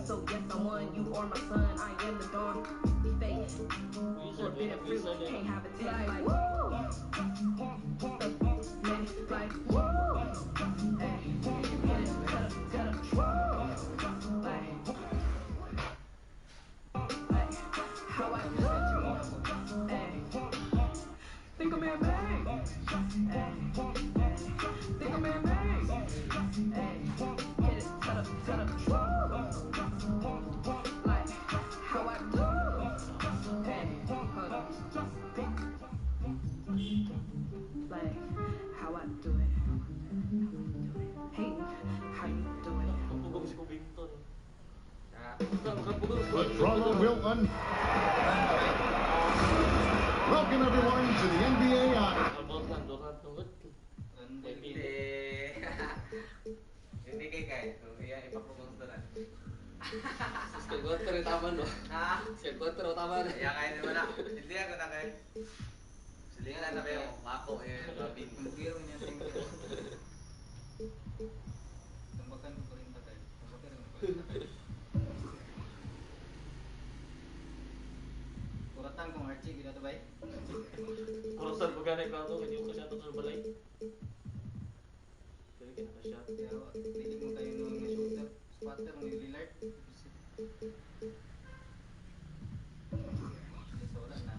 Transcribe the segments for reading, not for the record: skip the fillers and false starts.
So yes, I won. You are my son. I am the dawn. Be fake. Forbidden fruit. Can't have a taste like woo. Like woo. Hey, get it, cut up, woo. Like how I do it. Hey, think I'm in May. Hey, think I'm in May. Hey, get it, cut up, woo. Like how I do it. Hey, hold up. Like how I do it. Hey, how you do it? The drama will Welcome everyone to the NBA. Hindi kay iya ipapagkonstruct. Skill quarter tama no. Ha? Skill quarter tama na. Ya kay naman na. Hindi ako na kay. Silingan na kayo. Mako labing kumpiro niya tingin. Tambakan ko rin ta kay. Tambakan ko rin ta kay. Kuratan kong Archie gila to bay. Kuratan pagani ka to kay ko siya to sa balay. Kaya kita siya. Pili mo kayo nung shooter, spotter mo yung Lillard. So wala na.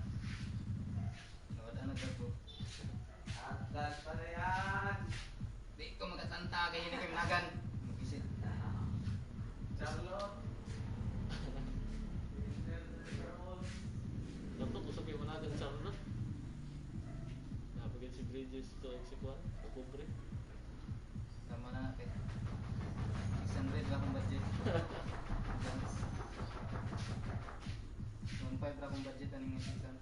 Nawala na ko. Atas pa na yan. Di ko magkasanta kaya hindi kayo nagan. Mag-isit. Charlo. Dapat usap yung managan Charlo. Napagin si Bridges to si Kwan, kukubre. Sama na kay 600 lang akong budget. 1.5 lang akong budget aning season.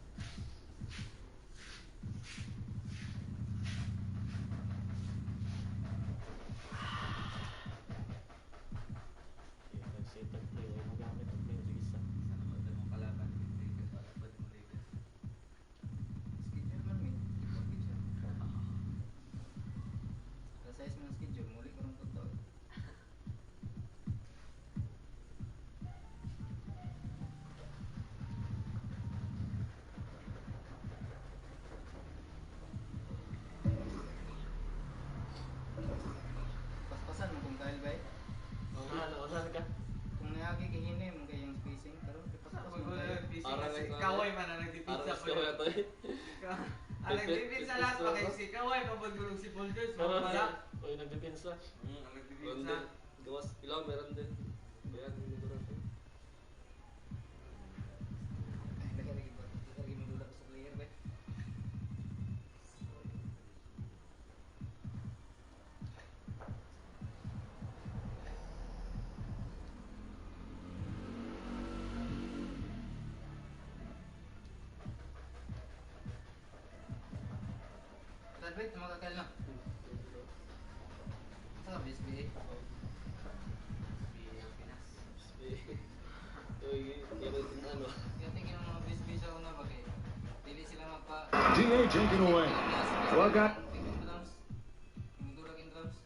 Set-up play, magamit ang player sa isa. Sana magdala mong kalaban Lakers para pwede mo Lakers. Schedule man may ipagkit siya. Sa size mo ng schedule, muli ko nung totoo. Paspasan mo kung Kyle bay. Nakasan ka? Kung nayagi kahini mo kayong spacing, pero paspas mo kayo. Kaway man ang nagtipizza po yun. Ang nagtipizza lahat pa kayo si Kaway, mapagulong si Paul George, mapala. O yung nagdipinsa. Ang nagtipizza. Gawas ilang meron din. Bayan yung nagdurang ko. Lagi mo dula sa player bay. Wait, tumakakal na. Saan ka BSBA? BSBA ang Pinas. Ano? Kaya tingin ng mga BSBA sa una bagay. Dili sila magpa... DA taken away. Well got. Tingin drums. Tingin durag in drums.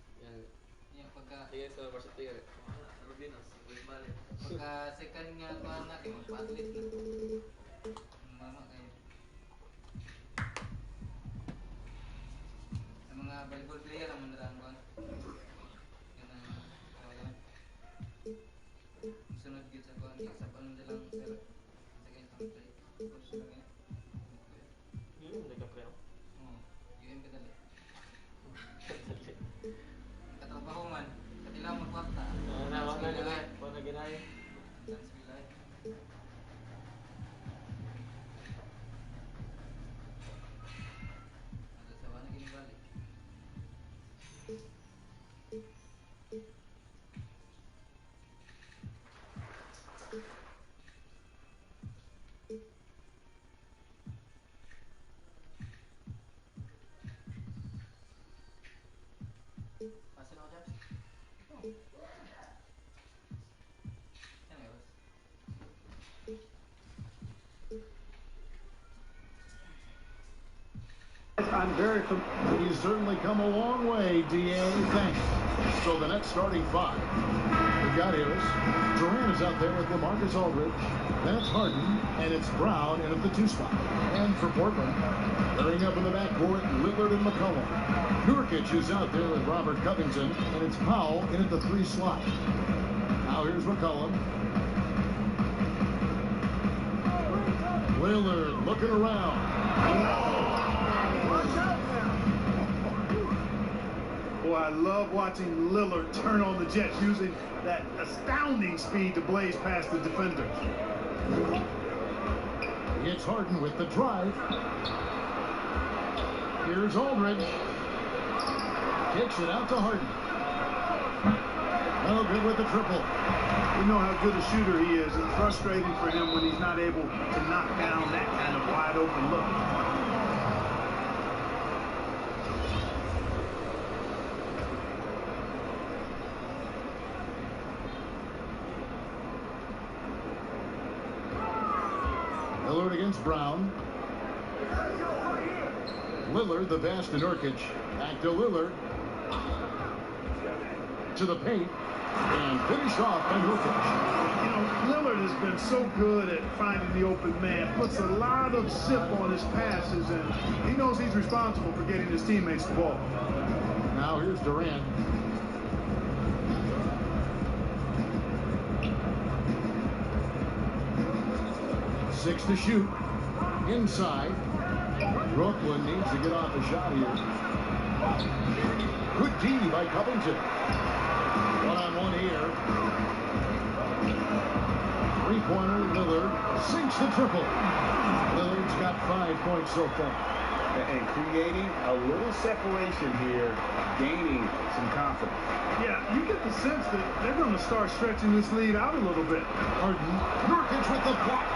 Yan pagka... Tingin sa varsity ka rin. Rubinos, balik. Pagka second nga ito na, kaya magpa-athlete na. Mama kayo. Sa mga volleyball player ang mandaraan ko. Yan ang kawalan. Sunod gid sa kuan, sa panon lang sir. Sa kay play. Coach lang yan. Hindi ka preo. Oo. UM ka dali. Katrabaho man, katilang magwakta. Wala ginay. Wala ginay. Dance bilay. Ada sa wala gini balik. Pasal ako dyan? Oh. Yan nga, boss. I'm very He's certainly come a long way, DA. Thanks. So the next starting five. We've got Harris. Durant is is out there with LaMarcus Aldridge. Then it's Harden, and it's Brown in at the 2 spot. And for Portland, pairing up in the backcourt, Lillard and McCollum. Nurkic is out there with Robert Covington, and it's Powell in at the 3 slot. Now here's McCollum. Lillard looking around. Boy, I love watching Lillard turn on the Jets using that astounding speed to blaze past the defenders. It's Harden with the drive. Here's Aldridge. Kicks it out to Harden. No good with the triple. We know how good a shooter he is. It's frustrating for him when he's not able to knock down that kind of wide open look. Lillard against Brown. Lillard, the pass to Nurkic. Back to Lillard. To the paint. And finished off by Nurkic. You know, Lillard has been so good at finding the open man. Puts a lot of zip on his passes, and he knows he's responsible for getting his teammates the ball. Now here's Durant. Six to shoot. Inside. Brooklyn needs to get off the shot here. Good D by Covington. One-on-one here. Three-pointer, Lillard sinks the triple. Lillard's got 5 points so far. And creating a little separation here, gaining some confidence. Yeah, you get the sense that they're going to start stretching this lead out a little bit. Harden, Nurkic with the block.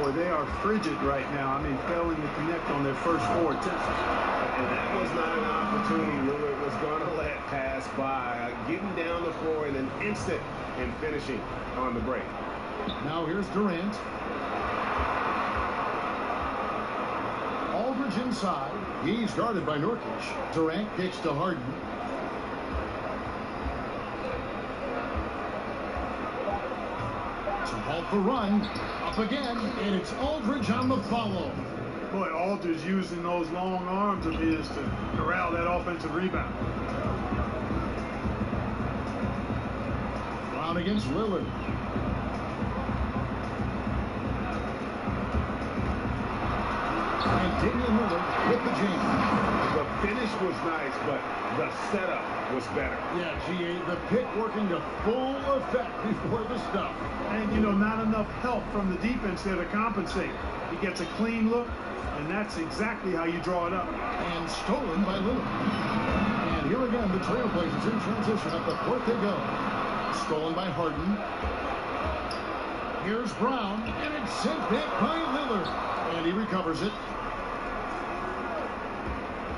Boy, they are frigid right now. I mean, failing to connect on their first 4 attempts. And that was not an opportunity Lillard was going to let pass by. Getting down the floor in an instant and finishing on the break. Now here's Durant. Aldridge inside. He's guarded by Nurkic. Durant kicks to Harden. To halt the run. Up again. And it's Aldridge on the follow. Boy, Aldridge using those long arms of his to corral that offensive rebound. Brown against Lillard. And Damian Lillard with the jam. The finish was nice, but the setup was better. Yeah, GA, the pick working to full effect before the stop. And, you know, not enough help from the defense there to compensate. He gets a clean look, and that's exactly how you draw it up. And stolen by Lillard. And here again, the Trailblazers in transition. Up the court they go. Stolen by Harden. Here's Brown, and it's sent back by Lillard. And he recovers it.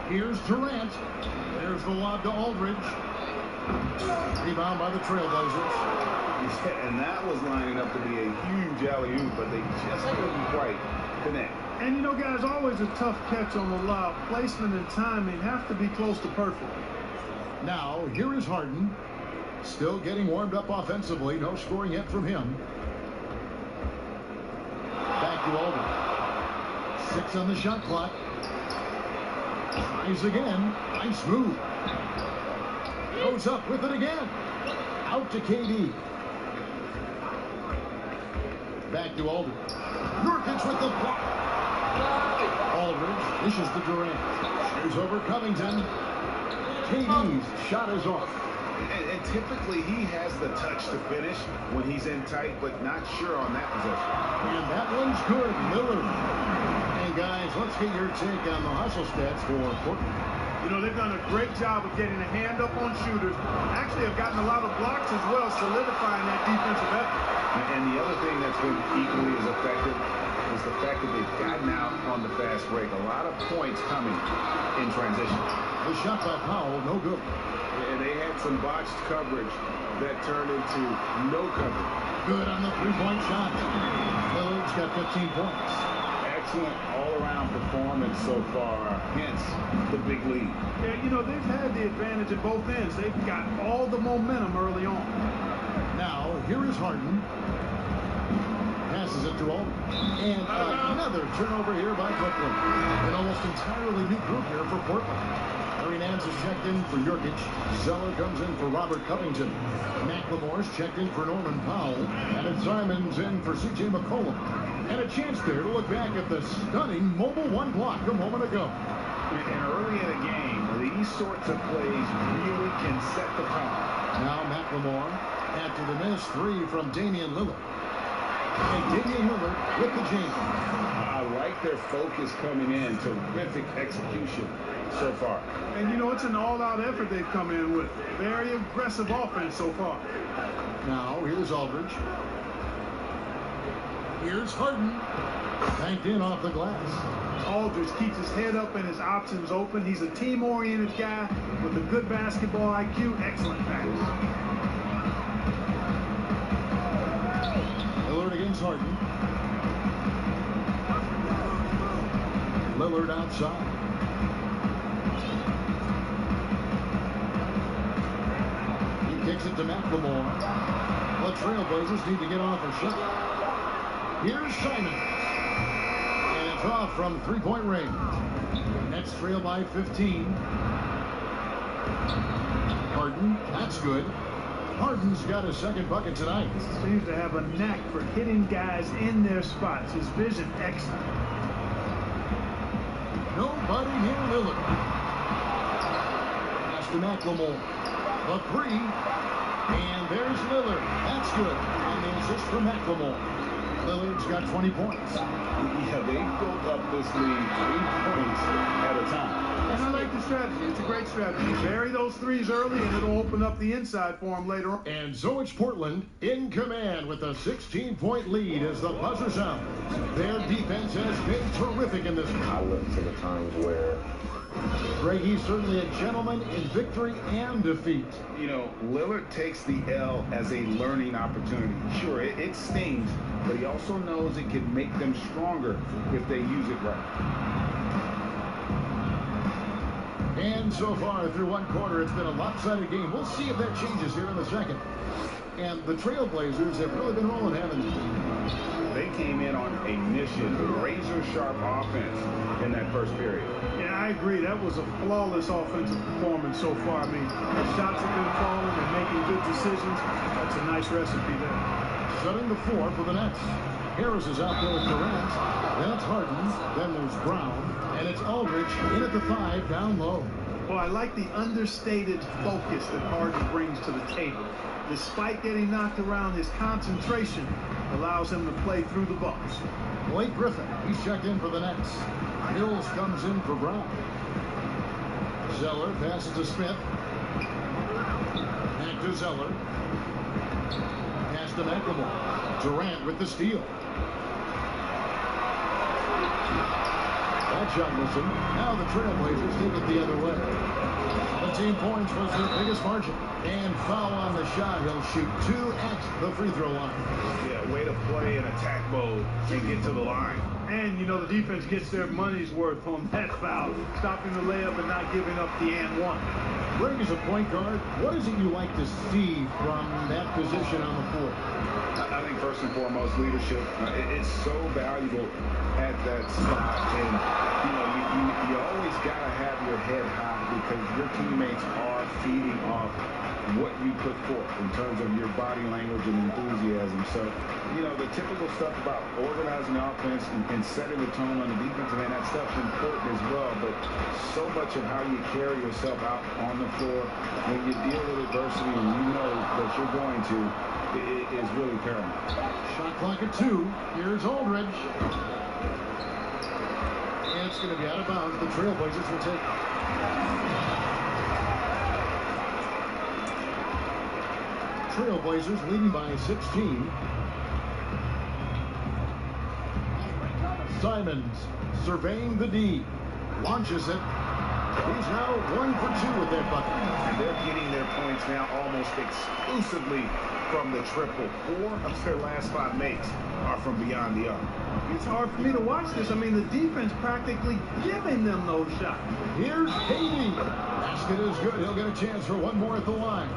Here's Durant. There's the lob to Aldridge. Rebound by the Trailblazers. And that was lining up to be a huge alley-oop, but they just couldn't quite connect. And, you know, guys, always a tough catch on the lob. Placement and timing have to be close to perfect. Now, here is Harden. Still getting warmed up offensively. No scoring yet from him. Back to Aldridge. 6 on the shot clock. Tries again. Nice move. Goes up with it again. Out to KD. Back to Aldridge. Nurkic with the block. Aldridge dishes to Durant. Here's over Covington. KD's shot is off. And typically he has the touch to finish when he's in tight, but not sure on that possession. And that one's good. Lillard. Hey, guys, let's get your take on the hustle stats for Portland. You know, they've done a great job of getting a hand up on shooters. Actually have gotten a lot of blocks as well, solidifying that defensive effort. And the other thing that's been equally as effective is the fact that they've gotten out on the fast break. A lot of points coming in transition. The shot by Powell, no good. And they had some botched coverage that turned into no coverage. Good on the three-point shot. Lillard's got 15 points. Excellent all-around performance so far, hence the big lead. Yeah, you know, they've had the advantage at both ends. They've got all the momentum early on. Now, here is Harden. passes it to Aldridge. And another turnover here by Brooklyn. An almost entirely new group here for Portland. Nance is checked in for Nurkic. Zeller comes in for Robert Covington. McLemore's checked in for Norman Powell. And Simon's in for C.J. McCollum. And a chance there to look back at the stunning mobile one block a moment ago. And early in a game, these sorts of plays really can set the tone. Now McLemore after the miss three from Damian Lillard. And Damian Lillard with the jam. I like their focus coming in. Terrific execution so far. And you know, it's an all-out effort they've come in with. Very aggressive offense so far. Now here's Aldridge. Here's Harden. Banked in off the glass. Aldridge keeps his head up and his options open. He's a team-oriented guy with a good basketball IQ. Excellent pass. Lillard against Harden. Lillard outside. He kicks it to McLemore. The Trailblazers need to get off a shot. Here's Simon. And it's off from three-point range. Nets trail by 15. Harden, that's good. Harden's got a second bucket tonight. Seems to have a knack for hitting guys in their spots. His vision excellent. Nobody near Lillard. Pass to McLemore. The three. And there's Lillard. That's good. And the assist from McLemore. Lillard's got 20 points. Yeah, they built up this lead 3 points at a time. And I like the strategy. It's a great strategy. Bury those threes early, and it'll open up the inside for him later on. And so it's Portland in command with a 16-point lead as the buzzer sounds. Their defense has been terrific in this game. I look to the times where Greg, he's certainly a gentleman in victory and defeat. You know, Lillard takes the L as a learning opportunity. Sure, it stings, but he also knows it can make them stronger if they use it right. And so far through one quarter, it's been a lopsided game. We'll see if that changes here in the second. And the Trailblazers have really been rolling, haven't they? They came in on a mission, razor-sharp offense in that first period. Yeah, I agree. That was a flawless offensive performance so far. I mean, the shots have been falling and making good decisions. That's a nice recipe there. Setting the floor for the Nets. Harris is out there with Durant. Then it's Harden. Then there's Brown. And it's Aldridge in at the 5 down low. Well, I like the understated focus that Harden brings to the table. Despite getting knocked around, his concentration allows him to play through the bumps. Blake Griffin, he's checked in for the Nets. Mills comes in for Brown. Zeller passes to Smith. Back to Zeller. Pass to McLemore. Durant with the steal. That shot missing. Now the Trailblazers take it the other way. 17 points was their biggest margin. And foul on the shot. He'll shoot 2 at the free throw line. Yeah, way to play in attack mode and get to the line. And, you know, the defense gets their money's worth on that foul, stopping the layup and not giving up the and one. Greg, as a point guard, what is it you like to see from that position on the court? I think first and foremost, leadership. It's so valuable at that spot. And, you know, you always got to have your head high because your teammates are feeding off what you put forth in terms of your body language and enthusiasm. So, you know, the typical stuff about organizing offense and setting the tone on the defensive end, that stuff's important as well. But so much of how you carry yourself out on the floor when you deal with adversity and you know that you're going to, it is really paramount. Shot clock at 2. Here's Aldridge. And it's going to be out of bounds. The Trailblazers will take it. Trailblazers leading by 16. Simons surveying the D. Launches it. He's now 1 for 2 with that bucket. And they're getting their points now almost exclusively from the triple. 4 of their last 5 makes are from beyond the arc. It's hard for me to watch this. I mean, the defense practically giving them those shots. Here's Haiti. Basket is good. He'll get a chance for one more at the line.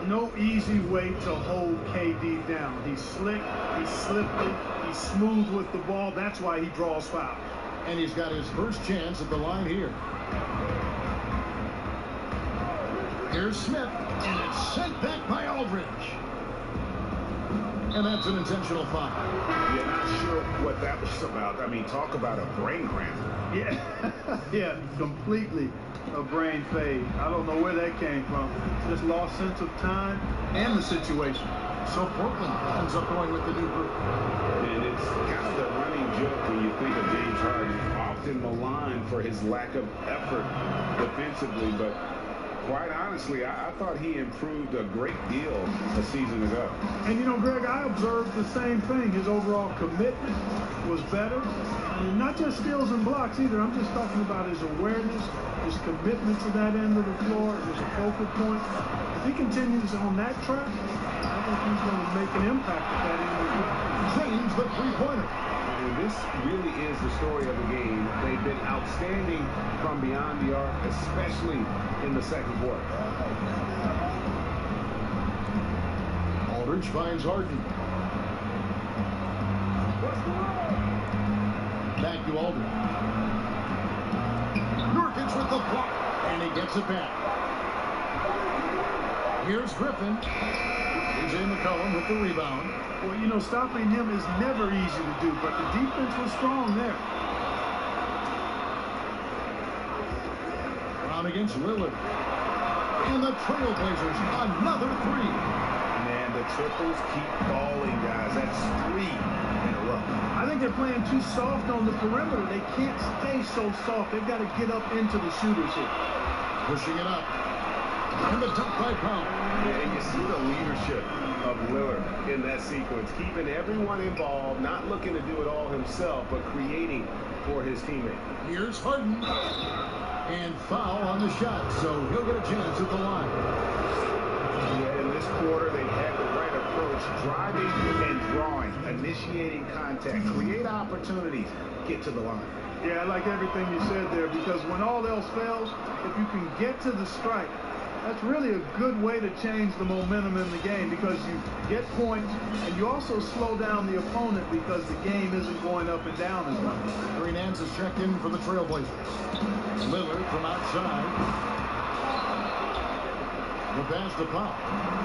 no easy way to hold KD down. He's slick, he's slippery, he's smooth with the ball. That's why he draws fouls. And he's got his first chance at the line here. Here's Smith, and it's sent back by Aldridge. And that's an intentional foul. You're not sure what that was about. I mean, talk about a brain cramp. Yeah, yeah, completely a brain fade. I don't know where that came from. Just lost sense of time and the situation. So Portland ends up going with the new group. And it's kind of the running joke when you think of James Harden, often maligned for his lack of effort defensively, but quite honestly, I thought he improved a great deal a season ago. And you know, Greg, I observed the same thing. His overall commitment was better. And not just steals and blocks either. I'm just talking about his awareness, his commitment to that end of the floor, his focal point. If he continues on that track, I think he's going to make an impact at that end of the floor. James, the three-pointer. And this really is the story of the game. They've been outstanding from beyond the arc, especially in the second quarter. Aldridge finds Harden. Back to Aldridge. Nurkic with the block, and he gets it back. Here's Griffin. TJ McCollum with the rebound. Well, you know, stopping him is never easy to do, but the defense was strong there. Brown against Lillard. And the Trailblazers, another three. Man, the triples keep falling, guys. That's 3 in a row. I think they're playing too soft on the perimeter. They can't stay so soft. They've got to get up into the shooters here. Pushing it up. And the dunk by Brown. And you see the leadership of Lillard in that sequence, keeping everyone involved, not looking to do it all himself, but creating for his teammate. Here's Harden. And foul on the shot, so he'll get a chance at the line. Yeah, in this quarter, they had the right approach, driving and drawing, initiating contact, create opportunities, get to the line. Yeah, I like everything you said there, because when all else fails, if you can get to the strike, that's really a good way to change the momentum in the game, because you get points and you also slow down the opponent because the game isn't going up and down as much. Green Nance is checked in for the Trailblazers. Lillard from outside. The pass to Pop.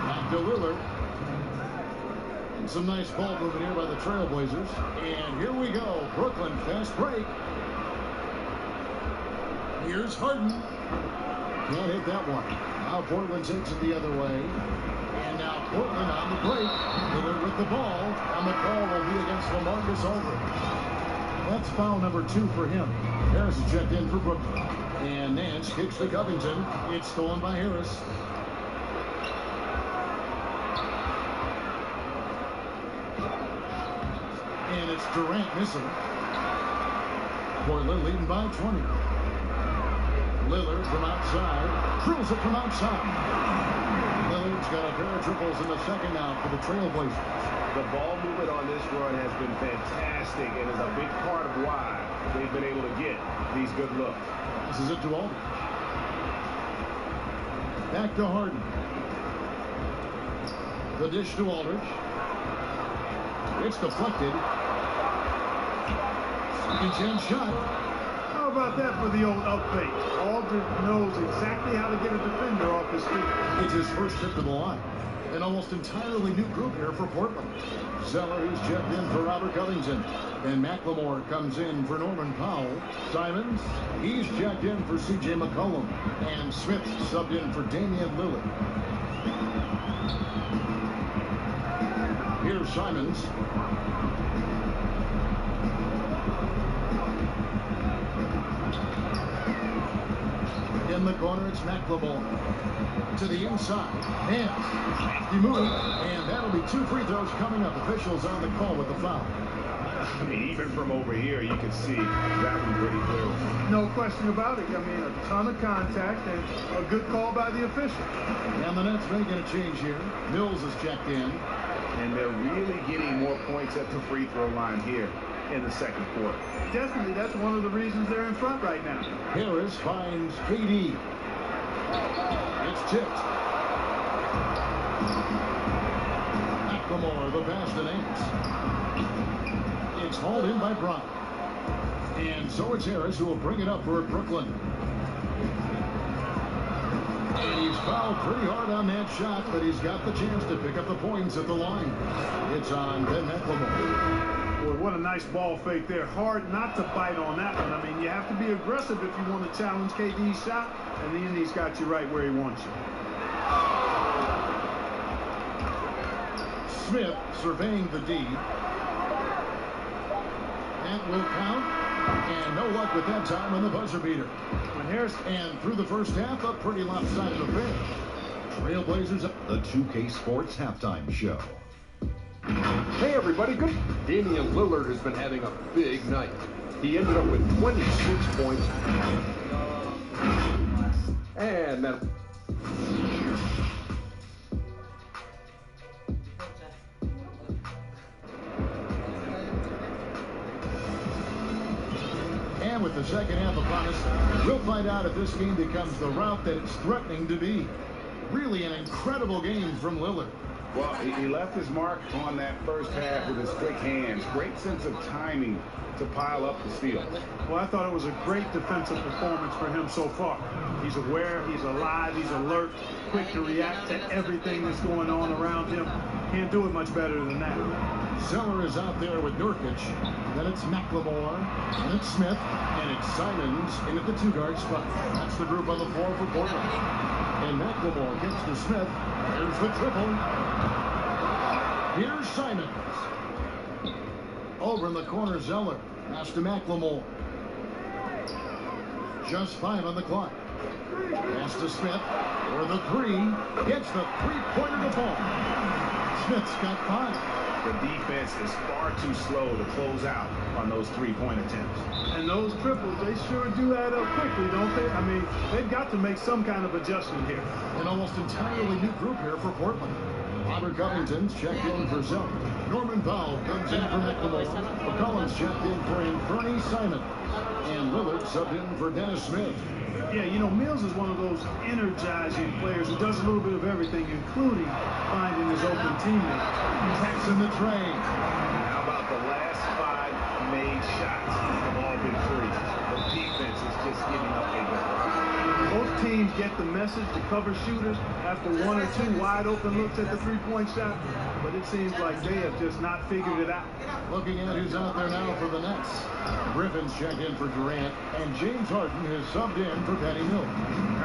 Back to Lillard. And some nice ball movement here by the Trailblazers. And here we go. Brooklyn fast break. Here's Harden. Can't hit that one. Now Portland takes it the other way. And now Portland on the break. Lillard with the ball. And the call will be against LaMarcus Aldridge. That's foul number 2 for him. Harris is checked in for Brooklyn. And Nance kicks to Covington. It's stolen by Harris. And it's Durant missing. Portland leading by 20. Lillard from outside. Drills it from outside. Lillard's got a pair of triples in the second now for the Trailblazers. The ball movement on this run has been fantastic and is a big part of why they've been able to get these good looks. This is it to Aldridge. Back to Harden. The dish to Aldridge. It's deflected. Second chance shot. How about that for the old up fake? Aldridge knows exactly how to get a defender off his feet. It's his first trip to the line. An almost entirely new group here for Portland. Zeller, who's checked in for Robert Covington. And McLemore comes in for Norman Powell. Simons, he's checked in for C.J. McCollum. And Smith subbed in for Damian Lillard. Here's Simons. In the corner, it's McLemore. To the inside. And he moved. And that'll be 2 free throws coming up. Officials on the call with the foul. I mean, even from over here, you can see that one pretty clearly. No question about it. I mean, a ton of contact and a good call by the official. And the Nets making a change here. Mills is checked in. And they're really getting more points at the free throw line here in the second quarter. Definitely, that's one of the reasons they're in front right now. Harris finds KD. It's tipped. pass to Nance. It's hauled in by Brown. And so it's Harris who will bring it up for Brooklyn. And he's fouled pretty hard on that shot, but he's got the chance to pick up the points at the line. It's on Ben McLemore. Boy, what a nice ball fake there. Hard not to bite on that one. I mean, you have to be aggressive if you want to challenge KD's shot, and then he's got you right where he wants you. Smith surveying the D. That will count. And no luck with that time on the buzzer beater. And through the first half, a pretty lopsided affair. Trailblazers up. The 2K Sports Halftime Show. Hey everybody, good. Damian Lillard has been having a big night. He ended up with 26 points. And that... And with the second half upon us, we'll find out if this game becomes the route that it's threatening to be. Really an incredible game from Lillard. Well, he left his mark on that first half with his quick hands. Great sense of timing to pile up the steal. Well, I thought it was a great defensive performance for him so far. He's aware, he's alive, he's alert, quick to react to everything that's going on around him. Can't do it much better than that. Zeller is out there with Nurkic. Then it's McLemore, and it's Smith, and it's Simons in at the two-guard spot. That's the group on the floor for Portland. And McLemore gets to Smith. There's the triple. Here's Simons. Over in the corner, Zeller. Pass to McLemore. Just 5 on the clock. Pass to Smith for the 3. Gets the three-pointer to fall. Smith's got 5. The defense is far too slow to close out on those three-point attempts. And those triples, they sure do add up quickly, don't they? I mean, they've got to make some kind of adjustment here. An almost entirely new group here for Portland. Robert Covington's checked in for Zeller. Norman Powell comes in for McLemore. McCollum's checked in for Anthony Simon. And Lillard subbed in for Dennis Smith. Yeah, you know, Mills is one of those energizing players who does a little bit of everything, including finding his open teammates. Taps in the train. How about the last 5 made shots have all been threes? The defense is just giving up a goal. Both teams get the message to cover shooters after 1 or 2 wide open looks at the three-point shot, but it seems like they have just not figured it out. Looking at who's out there now for the Nets. Griffin's checked in for Durant, and James Harden has subbed in for Patty Mills.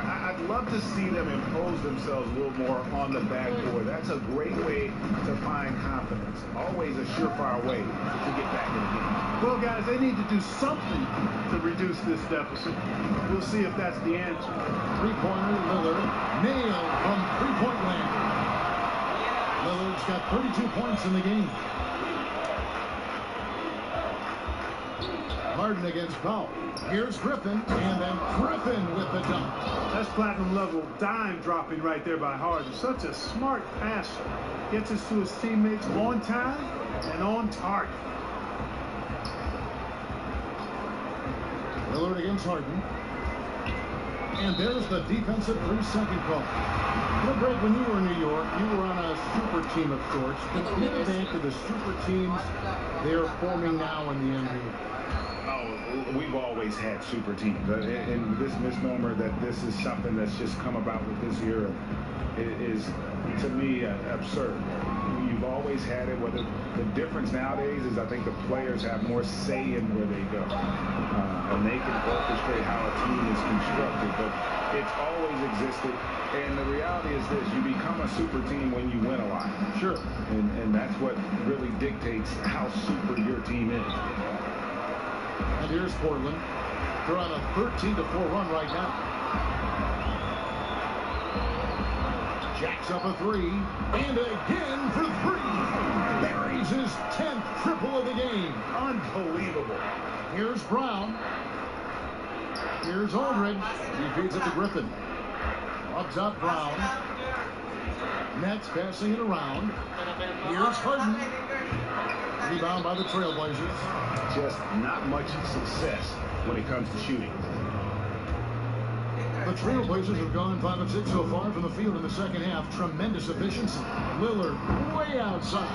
I'd love to see them impose themselves a little more on the backboard. That's a great way to find confidence. Always a surefire way to get back in the game. Well, guys, they need to do something to reduce this deficit. We'll see if that's the answer. Three-pointer, Lillard, nailed from three-point land. Lillard's got 32 points in the game. Harden against Powell. Here's Griffin, and then Griffin with the dunk. That's platinum-level dime dropping right there by Harden. Such a smart passer. Gets us to his teammates on time and on target. Lillard against Harden. And there's the defensive 3-second call. You know, Greg, when you were in New York, you were on a super team of sorts. But get back to the super teams they're forming now in the NBA. Oh, we've always had super teams. And this misnomer that this is something that's just come about with this era is, to me, absurd. You've always had it. Whether the difference nowadays is I think the players have more say in where they go. And they can orchestrate how a team is constructed. But it's always existed. And the reality is this: you become a super team when you win a lot. Sure. And that's what really dictates how super your team is. And here's Portland. They're on a 13-4 run right now. Jacks up a 3, and again for 3. Buries his 10th triple of the game. Unbelievable. Here's Brown. Here's Aldridge. He feeds it to Griffin. Rubs out Brown. Nets passing it around. Here's Harden. Rebound by the Trailblazers. Just not much success when it comes to shooting. The Trailblazers have gone 5 of 6 so far from the field in the second half. Tremendous efficiency. Lillard way outside.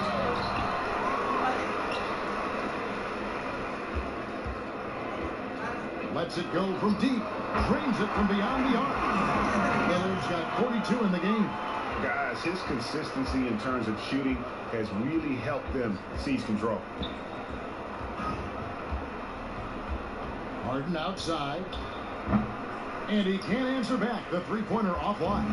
Lets it go from deep. Drains it from beyond the arc. Lillard's got 42 in the game. Guys, his consistency in terms of shooting has really helped them seize control. Harden outside. And he can't answer back. The three-pointer offline.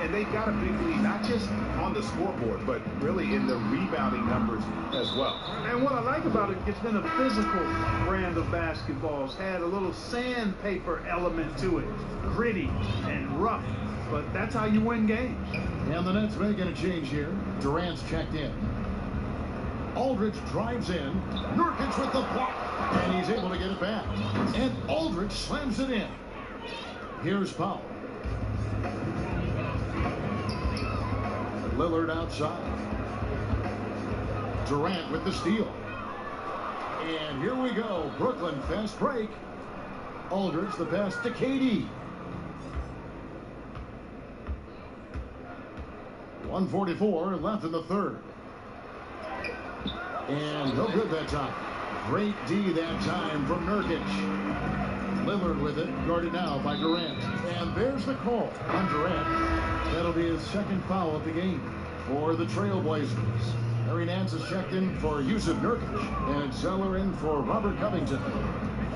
And they've got a big lead, not just on the scoreboard, but really in the rebounding numbers as well. And what I like about it, it's been a physical brand of basketball. It's had a little sandpaper element to it. Gritty and rough. But that's how you win games. And the Nets making a change here. Durant's checked in. Aldridge drives in. Nurkic with the block. And he's able to get it back. And Aldridge slams it in. Here's Powell. Lillard outside. Durant with the steal. And here we go. Brooklyn fast break. Aldridge the pass to KD. 1:44 left in the third. And no good that time. Great D that time from Nurkic. Lillard with it, guarded now by Durant. And there's the call on Durant. That'll be his second foul of the game for the Trailblazers. Harry Nance is checked in for Yusuf Nurkic. And Zeller in for Robert Covington.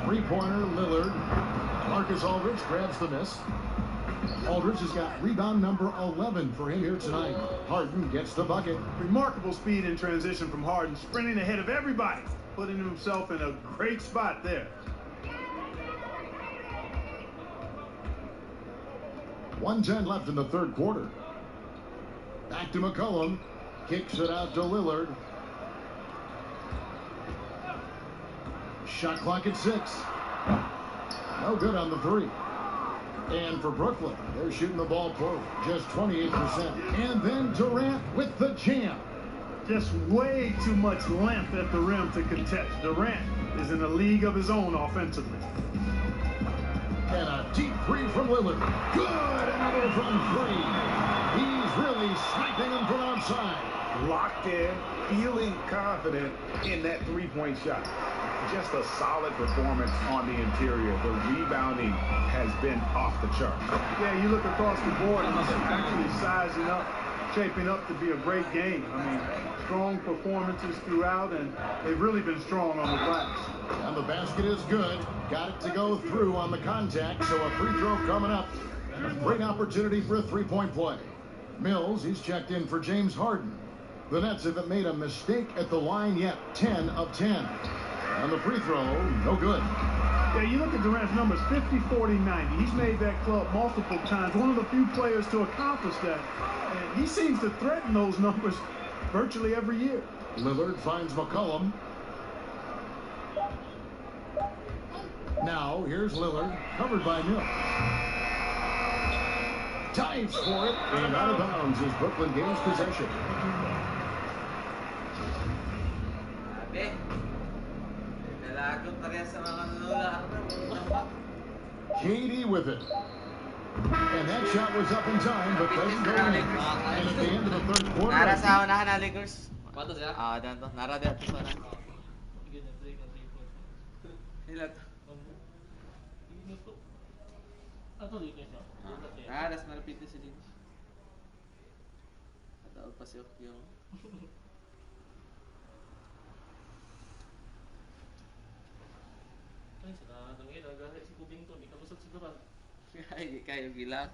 Three-pointer, Lillard. Marcus Aldridge grabs the miss. Aldridge has got rebound number 11 for him here tonight. Harden gets the bucket. Remarkable speed in transition from Harden, sprinting ahead of everybody, putting himself in a great spot there. 1:10 left in the third quarter. Back to McCollum. Kicks it out to Lillard. Shot clock at 6. No good on the three. And for Brooklyn, they're shooting the ball poor, just 28%. And then Durant with the jam. Just way too much length at the rim to contest. Durant is in a league of his own offensively. And a deep three from Lillard. Good, another from three. He's really sniping them from outside. Locked in, feeling confident in that three-point shot. Just a solid performance on the interior. The rebounding has been off the chart. Yeah, you look across the board and it's actually sizing up, shaping up to be a great game. I mean, strong performances throughout, and they've really been strong on the glass. And the basket is good. Got it to go through on the contact, so a free throw coming up. A great opportunity for a three-point play. Mills, he's checked in for James Harden. The Nets haven't made a mistake at the line yet. 10 of 10. And the free throw, no good. Yeah, you look at Durant's numbers, 50, 40, 90. He's made that club multiple times. One of the few players to accomplish that. And he seems to threaten those numbers virtually every year. Lillard finds McCollum. Now, here's Lillard, covered by Mills. Dives for it, and out of bounds as Brooklyn gains possession. KD with it. And that shot was up in time, but doesn't go in. And at the end of the third quarter... Nara sa unahan na Lakers. Pato siya? Dan to. Nara din to sa unahan. Ilan to? Das malapit na si Lins. At pa si Okyo. Ay, sa nakatangin, nagahit si Kubing to, di ka busog siguro. Ay, kayo gila.